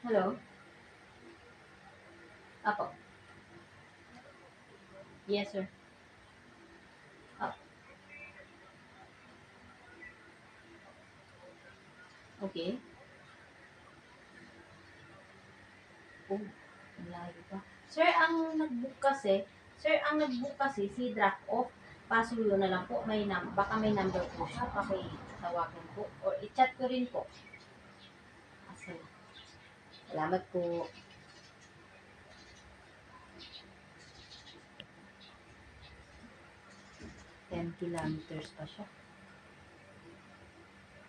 Hello? Apo. Yes, sir. Ah, okay. Oh, ang layo pa. Sir, ang nag-book kasi, si drop off. Pasuyo na lang po. Baka may number po siya. Pakitawagan po. Or i-chat ko rin po. Kasi, salamat po. 10 kilometers pa siya.